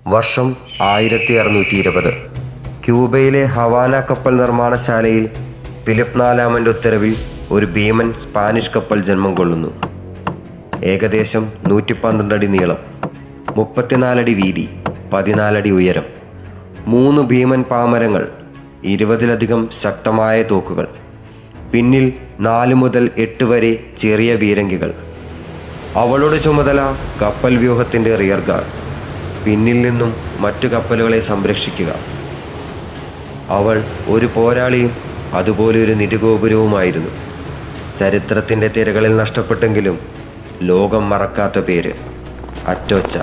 വർഷം 1620. ക്യൂബയിലെ ഹവാന കപ്പൽ നിർമ്മാണശാലയിൽ ഫിലിപ്പ് നാലാമൻ്റെ ഉത്തരവിൽ ഒരു ഭീമൻ സ്പാനിഷ് കപ്പൽ ജന്മം കൊള്ളുന്നു. ഏകദേശം 112 അടി നീളം, 34 അടി വീതി, 14 അടി ഉയരം, 3 ഭീമൻ പാമരങ്ങൾ, 20-ലധികം ശക്തമായ തോക്കുകൾ, പിന്നിൽ 4 മുതൽ 8 വരെ ചെറിയ പീരങ്കികൾ. അവളുടെ ചുമതല കപ്പൽ വ്യൂഹത്തിൻ്റെ റിയർ ഗാർഡ്, പിന്നിൽ നിന്നും മറ്റു കപ്പലുകളെ സംരക്ഷിക്കുക. അവൾ ഒരു പോരാളിയും അതുപോലെ ഒരു നിധിഗോപുരവുമായിരുന്നു. ചരിത്രത്തിൻ്റെ തിരകളിൽ നഷ്ടപ്പെട്ടെങ്കിലും ലോകം മറക്കാത്ത പേര് അറ്റോച്ച.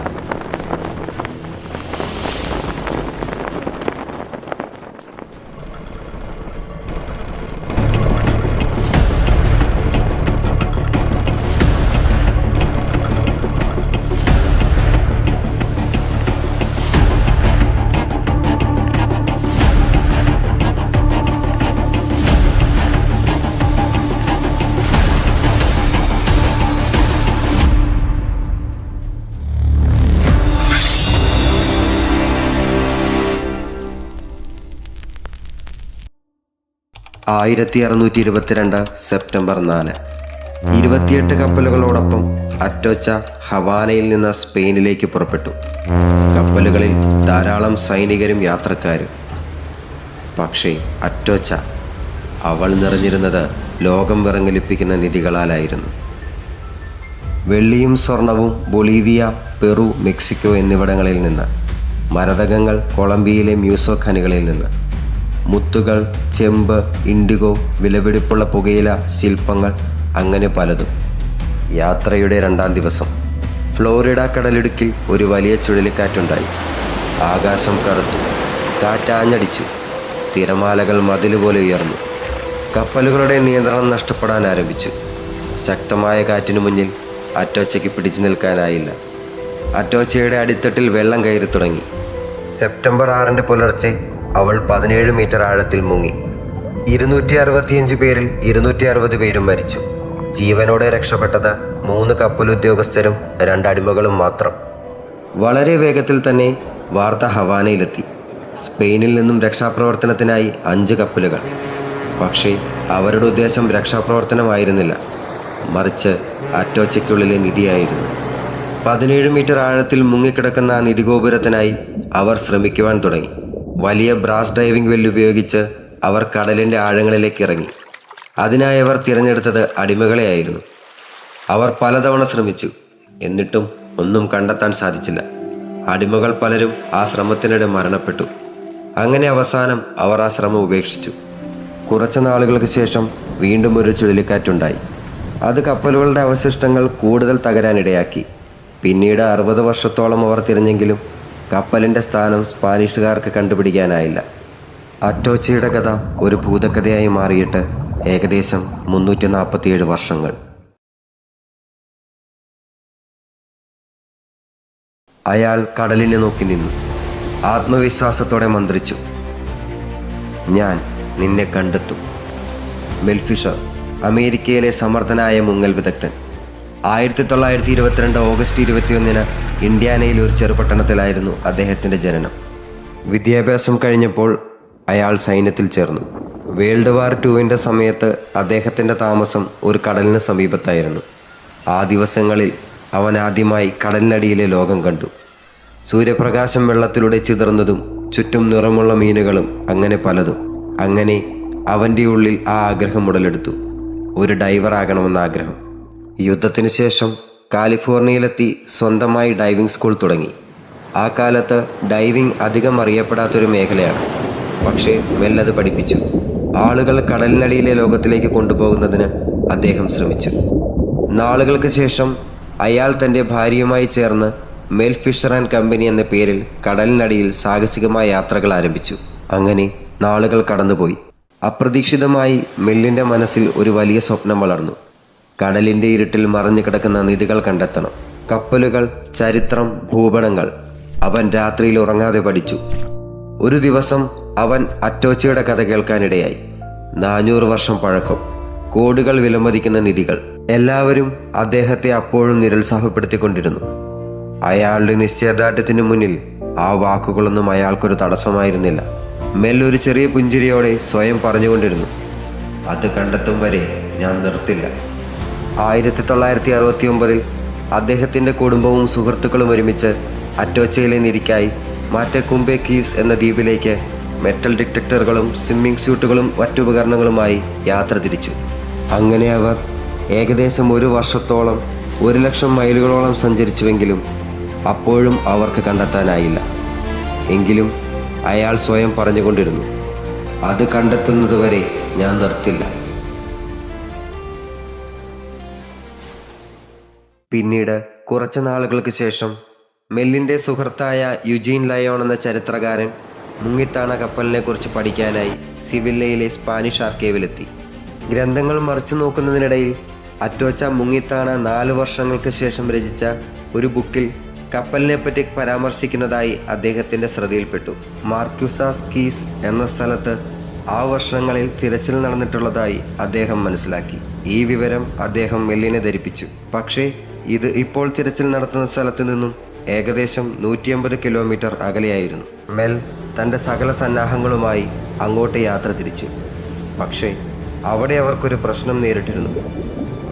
സെപ്റ്റംബർ 4, 28 കപ്പലുകളോടൊപ്പം അറ്റോച്ച ഹവാനയിൽ നിന്ന് സ്പെയിനിലേക്ക് പുറപ്പെട്ടു. കപ്പലുകളിൽ ധാരാളം സൈനികരും യാത്രക്കാരും. പക്ഷേ അറ്റോച്ച, അവൾ നിറഞ്ഞിരുന്നത് ലോകം വിറങ്ങലിപ്പിക്കുന്ന നിധികളാലായിരുന്നു. വെള്ളിയും സ്വർണവും ബൊളീവിയ, പെറു, മെക്സിക്കോ എന്നിവിടങ്ങളിൽ നിന്ന്, മരതകങ്ങൾ കൊളംബിയയിലെ മ്യൂസോ ഖനികളിൽ നിന്ന്, മുത്തുകൾ, ചെമ്പ്, ഇൻഡിഗോ, വിലപിടിപ്പുള്ള പുകയില, ശില്പങ്ങൾ, അങ്ങനെ പലതും. യാത്രയുടെ 2-ാം ദിവസം ഫ്ലോറിഡ കടലിടുക്കിൽ ഒരു വലിയ ചുഴലിക്കാറ്റുണ്ടായി. ആകാശം കറുത്തു, കാറ്റാഞ്ഞടിച്ചു, തിരമാലകൾ മതിലുപോലെ ഉയർന്നു. കപ്പലുകളുടെ നിയന്ത്രണം നഷ്ടപ്പെടാൻ ആരംഭിച്ചു. ശക്തമായ കാറ്റിനു മുന്നിൽ അറ്റോച്ചയ്ക്ക് പിടിച്ചു നിൽക്കാനായില്ല. അറ്റോച്ചയുടെ അടിത്തട്ടിൽ വെള്ളം കയറി തുടങ്ങി. സെപ്റ്റംബർ 6 പുലർച്ചെ അവൾ 17 മീറ്റർ ആഴത്തിൽ മുങ്ങി. 265 പേരിൽ 260 പേരും മരിച്ചു. ജീവനോടെ രക്ഷപ്പെട്ടത് 3 കപ്പലുദ്യോഗസ്ഥരും 2 അടിമകളും മാത്രം. വളരെ വേഗത്തിൽ തന്നെ വാർത്ത ഹവാനയിലെത്തി. സ്പെയിനിൽ നിന്നും രക്ഷാപ്രവർത്തനത്തിനായി 5 കപ്പലുകൾ. പക്ഷേ അവരുടെ ഉദ്ദേശം രക്ഷാപ്രവർത്തനമായിരുന്നില്ല, മറിച്ച് അറ്റോച്ചയ്ക്കുള്ളിലെ നിധിയായിരുന്നു. 17 മീറ്റർ ആഴത്തിൽ മുങ്ങിക്കിടക്കുന്ന ആ നിധിഗോപുരത്തിനായി അവർ ശ്രമിക്കുവാൻ തുടങ്ങി. വലിയ ബ്രാസ് ഡൈവിംഗ് വെല്ല് ഉപയോഗിച്ച് അവർ കടലിൻ്റെ ആഴങ്ങളിലേക്ക് ഇറങ്ങി. അതിനായി അവർ തിരഞ്ഞെടുത്തത് അടിമകളെയായിരുന്നു. അവർ പലതവണ ശ്രമിച്ചു, എന്നിട്ടും ഒന്നും കണ്ടെത്താൻ സാധിച്ചില്ല. അടിമകൾ പലരും ആ ശ്രമത്തിനിടെ മരണപ്പെട്ടു. അങ്ങനെ അവസാനം അവർ ആ ശ്രമം ഉപേക്ഷിച്ചു. കുറച്ച് നാളുകൾക്ക് ശേഷം വീണ്ടും ഒരു ചുഴലിക്കാറ്റുണ്ടായി. അത് കപ്പലുകളുടെ അവശിഷ്ടങ്ങൾ കൂടുതൽ തകരാനിടയാക്കി. പിന്നീട് 60 വർഷത്തോളം അവർ തിരഞ്ഞെങ്കിലും കപ്പലിൻ്റെ സ്ഥാനം സ്പാനിഷുകാർക്ക് കണ്ടുപിടിക്കാനായില്ല. അറ്റോച്ചയുടെ കഥ ഒരു ഭൂതകഥയായി മാറിയിട്ട് ഏകദേശം 347 വർഷങ്ങൾ. അയാൾ കടലിനെ നോക്കി നിന്നു. ആത്മവിശ്വാസത്തോടെ മന്ത്രിച്ചു, "ഞാൻ നിന്നെ കണ്ടെത്തും." മെൽഫിഷർ, അമേരിക്കയിലെ സമർത്ഥനായ മുങ്ങൽ വിദഗ്ധൻ. 1922 ഓഗസ്റ്റ് 21 ഇന്ത്യാനയിൽ ഒരു ചെറുപട്ടണത്തിലായിരുന്നു അദ്ദേഹത്തിൻ്റെ ജനനം. വിദ്യാഭ്യാസം കഴിഞ്ഞപ്പോൾ അയാൾ സൈന്യത്തിൽ ചേർന്നു. വേൾഡ് വാർ 2 സമയത്ത് അദ്ദേഹത്തിൻ്റെ താമസം ഒരു കടലിന് സമീപത്തായിരുന്നു. ആ ദിവസങ്ങളിൽ അവൻ ആദ്യമായി കടലിനടിയിലെ ലോകം കണ്ടു. സൂര്യപ്രകാശം വെള്ളത്തിലൂടെ ചിതറുന്നതും ചുറ്റും നിറമുള്ള മീനുകളും, അങ്ങനെ പലതും. അങ്ങനെ അവൻ്റെ ഉള്ളിൽ ആ ആഗ്രഹം ഉടലെടുത്തു, ഒരു ഡൈവർ ആകണമെന്ന ആഗ്രഹം. യുദ്ധത്തിന് ശേഷം കാലിഫോർണിയയിലെത്തി സ്വന്തമായി ഡൈവിംഗ് സ്കൂൾ തുടങ്ങി. ആ കാലത്ത് ഡൈവിംഗ് അധികം അറിയപ്പെടാത്തൊരു മേഖലയാണ്. പക്ഷേ മെല്ലത് പഠിപ്പിച്ചു. ആളുകൾ കടലിനടിയിലെ ലോകത്തിലേക്ക് കൊണ്ടുപോകുന്നതിന് അദ്ദേഹം ശ്രമിച്ചു. നാളുകൾക്ക് ശേഷം അയാൾ തൻ്റെ ഭാര്യയുമായി ചേർന്ന് മെൽ ഫിഷർ ആൻഡ് കമ്പനി എന്ന പേരിൽ കടലിനടിയിൽ സാഹസികമായ യാത്രകൾ ആരംഭിച്ചു. അങ്ങനെ നാളുകൾ കടന്നുപോയി. അപ്രതീക്ഷിതമായി മെല്ലിൻ്റെ മനസ്സിൽ ഒരു വലിയ സ്വപ്നം വളർന്നു. കടലിൻ്റെ ഇരുട്ടിൽ മറഞ്ഞു കിടക്കുന്ന നിധികൾ കണ്ടെത്തണം. കപ്പലുകൾ, ചരിത്രം, ഭൂപടങ്ങൾ. അവൻ രാത്രിയിൽ ഉറങ്ങാതെ പഠിച്ചു. ഒരു ദിവസം അവൻ അറ്റോച്ചയുടെ കഥ കേൾക്കാനിടയായി. 400 വർഷം പഴക്കം, കോടികൾ വിലമതിക്കുന്ന നിധികൾ. എല്ലാവരും അദ്ദേഹത്തെ അപ്പോഴും നിരുത്സാഹപ്പെടുത്തിക്കൊണ്ടിരുന്നു. അയാളുടെ നിശ്ചയദാർഢ്യത്തിനു മുന്നിൽ ആ വാക്കുകളൊന്നും അയാൾക്കൊരു തടസ്സമായിരുന്നില്ല. മെൽ ഒരു ചെറിയ പുഞ്ചിരിയോടെ സ്വയം പറഞ്ഞുകൊണ്ടിരുന്നു, അത് കണ്ടെത്തും വരെ ഞാൻ നിർത്തില്ല. 1969 അദ്ദേഹത്തിൻ്റെ കുടുംബവും സുഹൃത്തുക്കളും ഒരുമിച്ച് അറ്റോച്ചയിലെ നിധിക്കായി മാറ്റക്കുംബെ കീവ്സ് എന്ന ദ്വീപിലേക്ക് മെറ്റൽ ഡിറ്റക്ടറുകളും സ്വിമ്മിംഗ് സ്യൂട്ടുകളും മറ്റുപകരണങ്ങളുമായി യാത്ര തിരിച്ചു. അങ്ങനെ അവർ ഏകദേശം 1 വർഷത്തോളം 1,00,000 മൈലുകളോളം സഞ്ചരിച്ചുവെങ്കിലും അപ്പോഴും അവർക്ക് കണ്ടെത്താനായില്ല. എങ്കിലും അയാൾ സ്വയം പറഞ്ഞുകൊണ്ടിരുന്നു, അത് കണ്ടെത്തുന്നതുവരെ ഞാൻ നിർത്തില്ല. പിന്നീട് കുറച്ച് നാളുകൾക്ക് ശേഷം മെല്ലിൻ്റെ സുഹൃത്തായ യുജീൻ ലയോൺ എന്ന ചരിത്രകാരൻ മുങ്ങിത്താണ കപ്പലിനെക്കുറിച്ച് പഠിക്കാനായി സിവില്ലയിലെ സ്പാനിഷ് ആർക്കൈവിലെത്തി. ഗ്രന്ഥങ്ങൾ മറിച്ചു നോക്കുന്നതിനിടയിൽ അറ്റോച്ച മുങ്ങിത്താണ 4 വർഷങ്ങൾക്ക് ശേഷം രചിച്ച ഒരു ബുക്കിൽ കപ്പലിനെപ്പറ്റി പരാമർശിക്കുന്നതായി അദ്ദേഹത്തിൻ്റെ ശ്രദ്ധയിൽപ്പെട്ടു. മാർക്യുസാസ് കീസ് എന്ന സ്ഥലത്ത് ആ വർഷങ്ങളിൽ തിരച്ചിൽ നടന്നിട്ടുള്ളതായി അദ്ദേഹം മനസ്സിലാക്കി. ഈ വിവരം അദ്ദേഹം മെല്ലിനെ ധരിപ്പിച്ചു. പക്ഷേ ഇത് ഇപ്പോൾ തിരച്ചിൽ നടത്തുന്ന സ്ഥലത്ത് നിന്നും ഏകദേശം 150 കിലോമീറ്റർ അകലെയായിരുന്നു. മെൽ തൻ്റെ സകല സന്നാഹങ്ങളുമായി അങ്ങോട്ട് യാത്ര തിരിച്ചു. പക്ഷേ അവിടെ അവർക്കൊരു പ്രശ്നം നേരിട്ടിരുന്നു.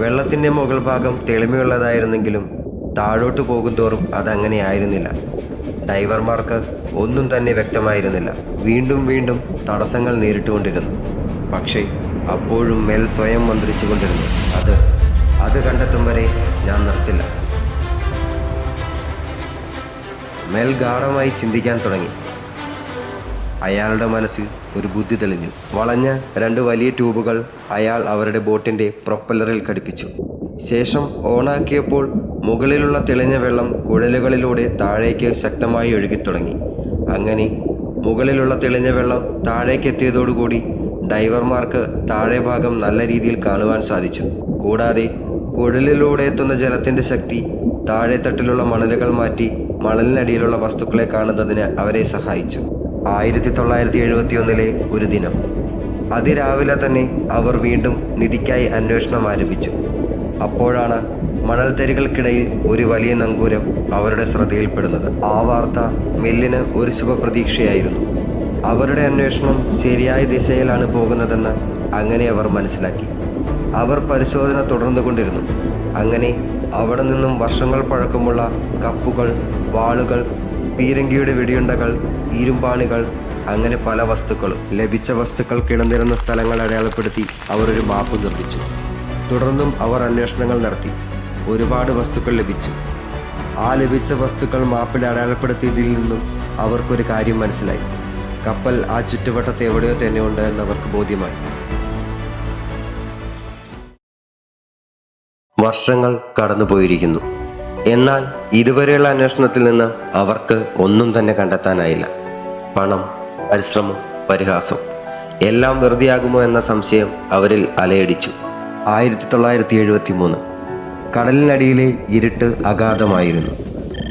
വെള്ളത്തിൻ്റെ മുകൾ ഭാഗം തെളിമയുള്ളതായിരുന്നെങ്കിലും താഴോട്ട് പോകുന്തോറും അതങ്ങനെ ആയിരുന്നില്ല. ഡൈവർമാർക്ക് ഒന്നും തന്നെ വ്യക്തമായിരുന്നില്ല. വീണ്ടും വീണ്ടും തടസ്സങ്ങൾ നേരിട്ടുകൊണ്ടിരുന്നു. പക്ഷേ അപ്പോഴും മെൽ സ്വയം മന്ത്രിച്ചുകൊണ്ടിരുന്നു, അത് കണ്ടെത്തും വരെ ഞാൻ നിർത്തില്ല. മെൽ ഗാഢമായി ചിന്തിക്കാൻ തുടങ്ങി. അയാളുടെ മനസ്സിൽ ഒരു ബുദ്ധി തെളിഞ്ഞു. വളഞ്ഞ 2 വലിയ ട്യൂബുകൾ അയാൾ അവരുടെ ബോട്ടിൻ്റെ പ്രൊപ്പല്ലറിൽ ഘടിപ്പിച്ചു. ശേഷം ഓണാക്കിയപ്പോൾ മുകളിലുള്ള തെളിഞ്ഞ വെള്ളം കുഴലുകളിലൂടെ താഴേക്ക് ശക്തമായി ഒഴുകിത്തുടങ്ങി. അങ്ങനെ മുകളിലുള്ള തെളിഞ്ഞ വെള്ളം താഴേക്കെത്തിയതോടുകൂടി ഡൈവർമാർക്ക് താഴെ ഭാഗം നല്ല രീതിയിൽ കാണുവാൻ സാധിച്ചു. കൂടാതെ കുഴലിലൂടെ എത്തുന്ന ജലത്തിൻ്റെ ശക്തി താഴെ തട്ടിലുള്ള മണലുകൾ മാറ്റി മണലിനടിയിലുള്ള വസ്തുക്കളെ കാണുന്നതിന് അവരെ സഹായിച്ചു. 1971 ഒരു ദിനം അതിരാവിലെ തന്നെ അവർ വീണ്ടും നിധിക്കായി അന്വേഷണം ആരംഭിച്ചു. അപ്പോഴാണ് മണൽത്തരികൾക്കിടയിൽ ഒരു വലിയ നങ്കൂരം അവരുടെ ശ്രദ്ധയിൽപ്പെടുന്നത്. ആ വാർത്ത മെല്ലിന് ഒരു ശുഭപ്രതീക്ഷയായിരുന്നു. അവരുടെ അന്വേഷണം ശരിയായ ദിശയിലാണ് പോകുന്നതെന്ന് അങ്ങനെ അവർ മനസ്സിലാക്കി. അവർ പരിശോധന തുടർന്നുകൊണ്ടിരുന്നു. അങ്ങനെ അവിടെ നിന്നും വർഷങ്ങൾ പഴക്കമുള്ള കപ്പുകൾ, വാളുകൾ, പീരങ്കിയുടെ വെടിയുണ്ടകൾ, ഇരുമ്പാണികൾ, അങ്ങനെ പല വസ്തുക്കളും. ലഭിച്ച വസ്തുക്കൾ കിടന്നിരുന്ന സ്ഥലങ്ങൾ അടയാളപ്പെടുത്തി അവർ ഒരു മാപ്പ് നിർമ്മിച്ചു. തുടർന്നും അവർ അന്വേഷണങ്ങൾ നടത്തി. ഒരുപാട് വസ്തുക്കൾ ലഭിച്ചു. ആ ലഭിച്ച വസ്തുക്കൾ മാപ്പിൽ അടയാളപ്പെടുത്തിയതിൽ നിന്നും അവർക്കൊരു കാര്യം മനസ്സിലായി. കപ്പൽ ആ ചുറ്റുവട്ടത്ത് എവിടെയോ തന്നെയുണ്ട് എന്നവർക്ക് ബോധ്യമായി. വർഷങ്ങൾ കടന്നുപോയിരിക്കുന്നു. എന്നാൽ ഇതുവരെയുള്ള അന്വേഷണത്തിൽ നിന്ന് അവർക്ക് ഒന്നും തന്നെ കണ്ടെത്താനായില്ല. പണം, പരിശ്രമം, പരിഹാസം എല്ലാം വെറുതെയാകുമോ എന്ന സംശയം അവരിൽ അലയടിച്ചു. 1973 കടലിനടിയിലെ ഇരുട്ട് അഗാധമായിരുന്നു.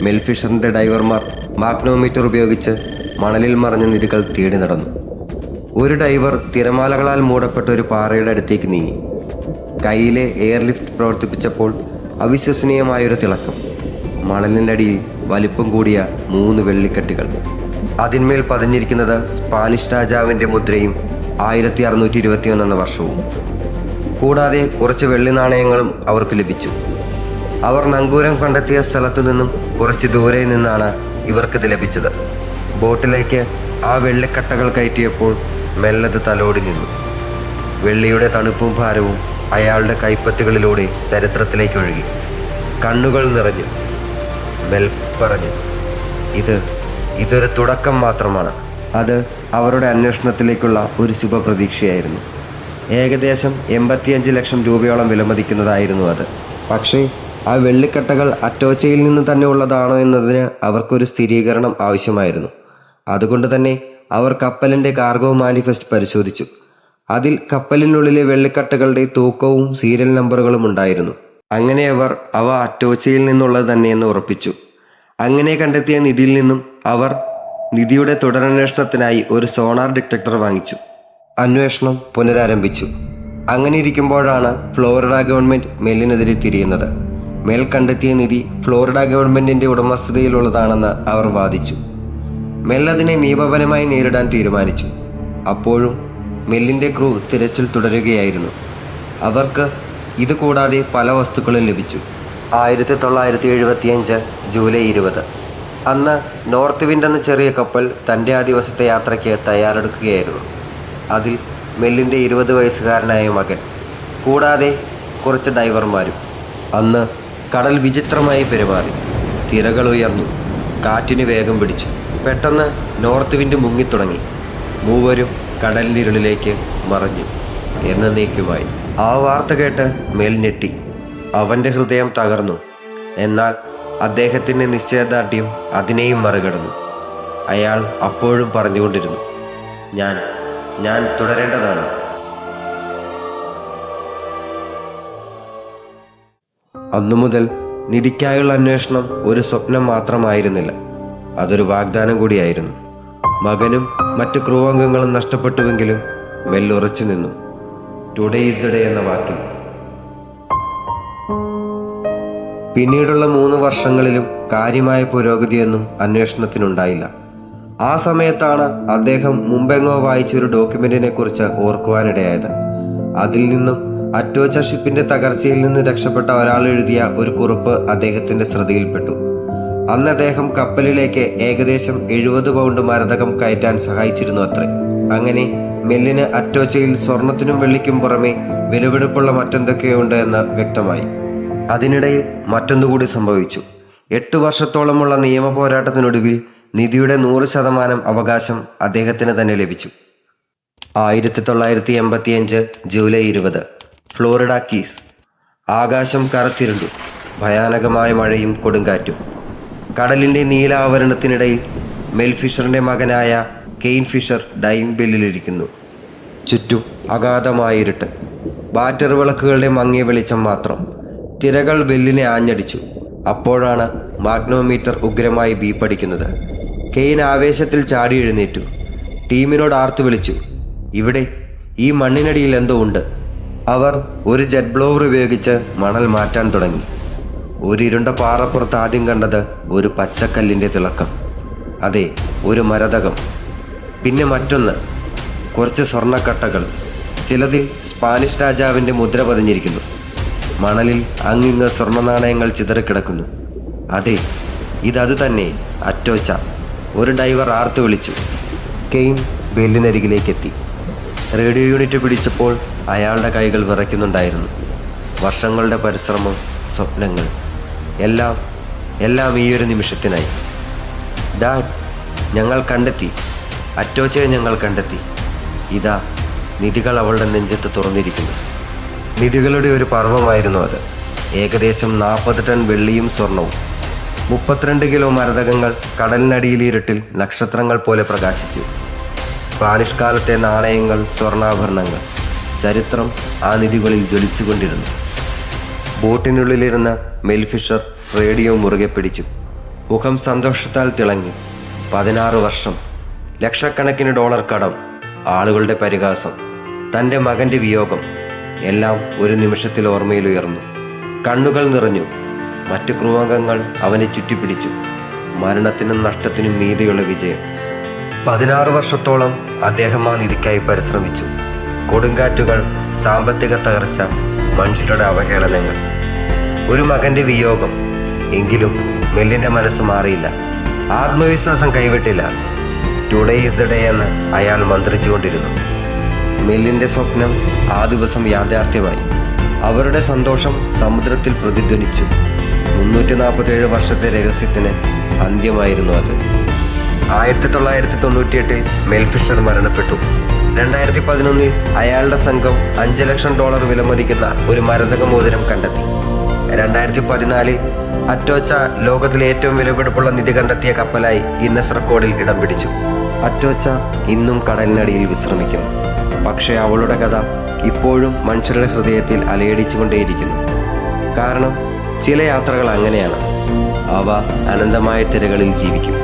മെൽഫിഷറിൻ്റെ ഡൈവർമാർ മാഗ്നോമീറ്റർ ഉപയോഗിച്ച് മണലിൽ മറഞ്ഞ നിധികൾ തേടി നടന്നു. ഒരു ഡൈവർ തിരമാലകളാൽ മൂടപ്പെട്ട ഒരു പാറയുടെ അടുത്തേക്ക് നീങ്ങി. കയ്യിലെ എയർലിഫ്റ്റ് പ്രവർത്തിപ്പിച്ചപ്പോൾ അവിശ്വസനീയമായൊരു തിളക്കം. മണലിനടിയിൽ വലിപ്പം കൂടിയ 3 വെള്ളിക്കട്ടികൾ. അതിന്മേൽ പതിഞ്ഞിരിക്കുന്നത് സ്പാനിഷ് രാജാവിൻ്റെ മുദ്രയും 1621 എന്ന വർഷവും. കൂടാതെ കുറച്ച് വെള്ളി നാണയങ്ങളും അവർക്ക് ലഭിച്ചു. അവർ നങ്കൂരം കണ്ടെത്തിയ സ്ഥലത്തു നിന്നും കുറച്ച് ദൂരെ നിന്നാണ് ഇവർക്കിത് ലഭിച്ചത്. ബോട്ടിലേക്ക് ആ വെള്ളിക്കട്ടകൾ കയറ്റിയപ്പോൾ മെല്ലത് തലോടി നിന്നു. വെള്ളിയുടെ തണുപ്പും ഭാരവും അയാളുടെ കൈപ്പത്തികളിലൂടെ ചരിത്രത്തിലേക്ക് ഒഴുകി. കണ്ണുകൾ നിറഞ്ഞു. മെൽ പറഞ്ഞു, ഇതൊരു തുടക്കം മാത്രമാണ്. അത് അവരുടെ അന്വേഷണത്തിലേക്കുള്ള ഒരു ശുഭപ്രതീക്ഷയായിരുന്നു. ഏകദേശം 85 ലക്ഷം രൂപയോളം വിലമതിക്കുന്നതായിരുന്നു അത്. പക്ഷേ ആ വെള്ളിക്കട്ടകൾ അറ്റോച്ചയിൽ നിന്ന് തന്നെ ഉള്ളതാണോ എന്നതിന് അവർക്കൊരു സ്ഥിരീകരണം ആവശ്യമായിരുന്നു. അതുകൊണ്ട് തന്നെ അവർ കപ്പലിൻ്റെ കാർഗോ മാനിഫെസ്റ്റ് പരിശോധിച്ചു. അതിൽ കപ്പലിനുള്ളിലെ വെള്ളിക്കട്ടകളുടെ തൂക്കവും സീരിയൽ നമ്പറുകളും ഉണ്ടായിരുന്നു. അങ്ങനെ അവർ അവ അറ്റോച്ചയിൽ നിന്നുള്ളത് തന്നെയെന്ന് ഉറപ്പിച്ചു. അങ്ങനെ കണ്ടെത്തിയ നിധിയിൽ നിന്നും അവർ നിധിയുടെ തുടരന്വേഷണത്തിനായി ഒരു സോണാർ ഡിറ്റക്ടർ വാങ്ങിച്ചു. അന്വേഷണം പുനരാരംഭിച്ചു. അങ്ങനെ ഇരിക്കുമ്പോഴാണ് ഫ്ലോറിഡ ഗവൺമെൻറ് മെല്ലിനെതിരെ തിരിയുന്നത്. മെൽ കണ്ടെത്തിയ നിധി ഫ്ലോറിഡ ഗവൺമെൻറ്റിൻ്റെ ഉടമസ്ഥതയിലുള്ളതാണെന്ന് അവർ വാദിച്ചു. മെൽ അതിനെ നിയമപരമായി നേരിടാൻ തീരുമാനിച്ചു. അപ്പോഴും മെല്ലിൻ്റെ ക്രൂ തിരച്ചിൽ തുടരുകയായിരുന്നു. അവർക്ക് ഇത് കൂടാതെ പല വസ്തുക്കളും ലഭിച്ചു. 1975 ജൂലൈ 20 അന്ന് നോർത്ത് വിൻഡ് എന്ന ചെറിയ കപ്പൽ തൻ്റെ ആ ദിവസത്തെ യാത്രയ്ക്ക് തയ്യാറെടുക്കുകയായിരുന്നു. അതിൽ മെല്ലിൻ്റെ 20 വയസ്സുകാരനായ മകൻ, കൂടാതെ കുറച്ച് ഡൈവർമാരും. അന്ന് കടൽ വിചിത്രമായി പെരുമാറി. തിരകൾ ഉയർന്നു, കാറ്റിന് വേഗം പിടിച്ചു. പെട്ടെന്ന് നോർത്ത് വിൻഡ് മുങ്ങിത്തുടങ്ങി. മൂവരും കടലിൻ്റെ ഇരുളിലേക്ക് മറഞ്ഞു, എന്നേക്കുമായി. ആ വാർത്ത കേട്ട് മെൽ ഞെട്ടി. അവൻ്റെ ഹൃദയം തകർന്നു. എന്നാൽ അദ്ദേഹത്തിൻ്റെ നിശ്ചയദാർഢ്യം അതിനെയും മറികടന്നു. അയാൾ അപ്പോഴും പറഞ്ഞുകൊണ്ടിരുന്നു, ഞാൻ തുടരേണ്ടതാണ്. അന്നു മുതൽ നിധിക്കായുള്ള അന്വേഷണം ഒരു സ്വപ്നം മാത്രമായിരുന്നില്ല, അതൊരു വാഗ്ദാനം കൂടിയായിരുന്നു. മകനും മറ്റ് ക്രൂ അംഗങ്ങളും നഷ്ടപ്പെട്ടുവെങ്കിലും മെൽ ഉറച്ചു നിന്നു. ടുഡേ ഈസ് ദ ഡേ എന്ന വാക്കിൽ. പിന്നീടുള്ള 3 വർഷങ്ങളിലും കാര്യമായ പുരോഗതിയൊന്നും അന്വേഷണത്തിനുണ്ടായില്ല. ആ സമയത്താണ് അദ്ദേഹം മുമ്പെങ്ങോ വായിച്ചൊരു ഡോക്യുമെന്റിനെ കുറിച്ച് ഓർക്കുവാനിടയായത്. അതിൽ നിന്നും അറ്റോച്ച ഷിപ്പിന്റെ തകർച്ചയിൽ നിന്ന് രക്ഷപ്പെട്ട ഒരാൾ എഴുതിയ ഒരു കുറിപ്പ് അദ്ദേഹത്തിന്റെ ശ്രദ്ധയിൽപ്പെട്ടു. അന്ന് അദ്ദേഹം കപ്പലിലേക്ക് ഏകദേശം 70 പൗണ്ട് മരതകം കയറ്റാൻ സഹായിച്ചിരുന്നു അത്രേ. അങ്ങനെ മെല്ലിന് അറ്റോച്ചയിൽ സ്വർണത്തിനും വെള്ളിക്കും പുറമെ വിലപിടിപ്പുള്ള മറ്റെന്തൊക്കെയോ ഉണ്ട് എന്ന് വ്യക്തമായി. അതിനിടയിൽ മറ്റൊന്നുകൂടി സംഭവിച്ചു. 8 വർഷത്തോളമുള്ള നിയമ പോരാട്ടത്തിനൊടുവിൽ നിധിയുടെ 100% അവകാശം അദ്ദേഹത്തിന് തന്നെ ലഭിച്ചു. 1985 ജൂലൈ 20 ഫ്ലോറിഡ കീസ്. ആകാശം കറുത്തിരുണ്ടു. ഭയാനകമായ മഴയും കൊടുങ്കാറ്റും. കടലിൻ്റെ നീലാവരണത്തിനിടയിൽ മെൽ ഫിഷറിൻ്റെ മകനായ കെയ്ൻ ഫിഷർ ഡൈവിംഗ് ബെല്ലിലിരിക്കുന്നു. ചുറ്റും അഗാധമായ ഇരുട്ട്. ബാറ്ററി വിളക്കുകളുടെ മങ്ങിയ വെളിച്ചം മാത്രം. തിരകൾ ബെല്ലിനെ ആഞ്ഞടിച്ചു. അപ്പോഴാണ് മാഗ്നോമീറ്റർ ഉഗ്രമായി ബീപ്പടിക്കുന്നത്. കെയ്ൻ ആവേശത്തിൽ ചാടി എഴുന്നേറ്റു. ടീമിനോട് ആർത്തു വിളിച്ചു, ഇവിടെ ഈ മണ്ണിനടിയിൽ എന്തോ ഉണ്ട്. അവർ ഒരു ജെറ്റ് ബ്ലോവർ ഉപയോഗിച്ച് മണൽ മാറ്റാൻ തുടങ്ങി. ഒരു ഇരുണ്ട പാറപ്പുറത്ത് ആദ്യം കണ്ടത് ഒരു പച്ചക്കല്ലിൻ്റെ തിളക്കം. അതെ, ഒരു മരതകം. പിന്നെ മറ്റൊന്ന്, കുറച്ച് സ്വർണ്ണക്കട്ടകൾ. ചിലതിൽ സ്പാനിഷ് രാജാവിൻ്റെ മുദ്ര പതിഞ്ഞിരിക്കുന്നു. മണലിൽ അങ്ങിങ്ങ് സ്വർണ്ണ നാണയങ്ങൾ ചിതറിക്കിടക്കുന്നു. അതെ, ഇതത് തന്നെ, അറ്റോച്ച. ഒരു ഡൈവർ ആർത്തു വിളിച്ചു. കെയ്ൻ ബെല്ലിനരികിലേക്കെത്തി. റേഡിയോ യൂണിറ്റ് പിടിച്ചപ്പോൾ അയാളുടെ കൈകൾ വിറയ്ക്കുന്നുണ്ടായിരുന്നു. വർഷങ്ങളുടെ പരിശ്രമം, സ്വപ്നങ്ങൾ, എല്ലാം ഈ ഒരു നിമിഷത്തിനായി. ഡാഡ്, ഞങ്ങൾ കണ്ടെത്തി. അറ്റോച്ചയെ ഞങ്ങൾ കണ്ടെത്തി. ഇതാ, നിധികൾ അവളുടെ നെഞ്ചത്ത് തുറന്നിരിക്കുന്നു. നിധികളുടെ ഒരു പർവ്വമായിരുന്നു അത്. ഏകദേശം 40 ടൺ വെള്ളിയും സ്വർണവും. 32 കിലോ മരതകങ്ങൾ കടലിനടിയിൽ ഇരുട്ടിൽ നക്ഷത്രങ്ങൾ പോലെ പ്രകാശിച്ചു. സ്പാനിഷ് കാലത്തെ നാണയങ്ങൾ, സ്വർണ്ണാഭരണങ്ങൾ. ചരിത്രം ആ നിധികളിൽ ജ്വലിച്ചുകൊണ്ടിരുന്നു. ബോട്ടിനുള്ളിലിരുന്ന മെൽ ഫിഷർ റേഡിയോ മുറുകെ പിടിച്ചു. മുഖം സന്തോഷത്താൽ തിളങ്ങി. 16 വർഷം, ലക്ഷക്കണക്കിന് ഡോളർ കടം, ആളുകളുടെ പരിഹാസം, തൻ്റെ മകൻ്റെ വിയോഗം, എല്ലാം ഒരു നിമിഷത്തിൽ ഓർമ്മയിലുയർന്നു. കണ്ണുകൾ നിറഞ്ഞു. മറ്റു ക്രൂ അംഗങ്ങൾ അവനെ ചുറ്റിപ്പിടിച്ചു. മരണത്തിനും നഷ്ടത്തിനും മീതെയുള്ള വിജയം. 16 വർഷത്തോളം അദ്ദേഹം ആ നിധിക്കായി പരിശ്രമിച്ചു. കൊടുങ്കാറ്റുകൾ, സാമ്പത്തിക തകർച്ച, മനുഷ്യരുടെ അവഹേളനങ്ങൾ, ഒരു മകൻ്റെ വിയോഗം. എങ്കിലും മെല്ലിൻ്റെ മനസ്സ് മാറിയില്ല. ആത്മവിശ്വാസം കൈവിട്ടില്ല. ടുഡേ ഈസ് ദ ഡേ എന്ന് അയാൾ മന്ത്രിച്ചുകൊണ്ടിരുന്നു. മെല്ലിൻ്റെ സ്വപ്നം ആ ദിവസം യാഥാർത്ഥ്യമായി. അവരുടെ സന്തോഷം സമുദ്രത്തിൽ പ്രതിധ്വനിച്ചു. 347 വർഷത്തെ രഹസ്യത്തിന് അന്ത്യമായിരുന്നു അത്. 1998 മെൽ ഫിഷർ മരണപ്പെട്ടു. 2011 അയാളുടെ സംഘം $5 ലക്ഷം വിലമതിക്കുന്ന ഒരു മരതക മോതിരം കണ്ടെത്തി. 2014 അറ്റോച്ച ലോകത്തിലെ ഏറ്റവും വിലപിടിപ്പുള്ള നിധി കണ്ടെത്തിയ കപ്പലായി ഗിന്നസ് റെക്കോർഡിൽ ഇടം പിടിച്ചു. അറ്റോച്ച ഇന്നും കടലിനടിയിൽ വിശ്രമിക്കുന്നു. പക്ഷേ അവളുടെ കഥ ഇപ്പോഴും മനുഷ്യരുടെ ഹൃദയത്തിൽ അലയടിച്ചുകൊണ്ടേയിരിക്കുന്നു. കാരണം ചില യാത്രകൾ അങ്ങനെയാണ്. അവ അനന്തമായ തിരകളിൽ ജീവിക്കും.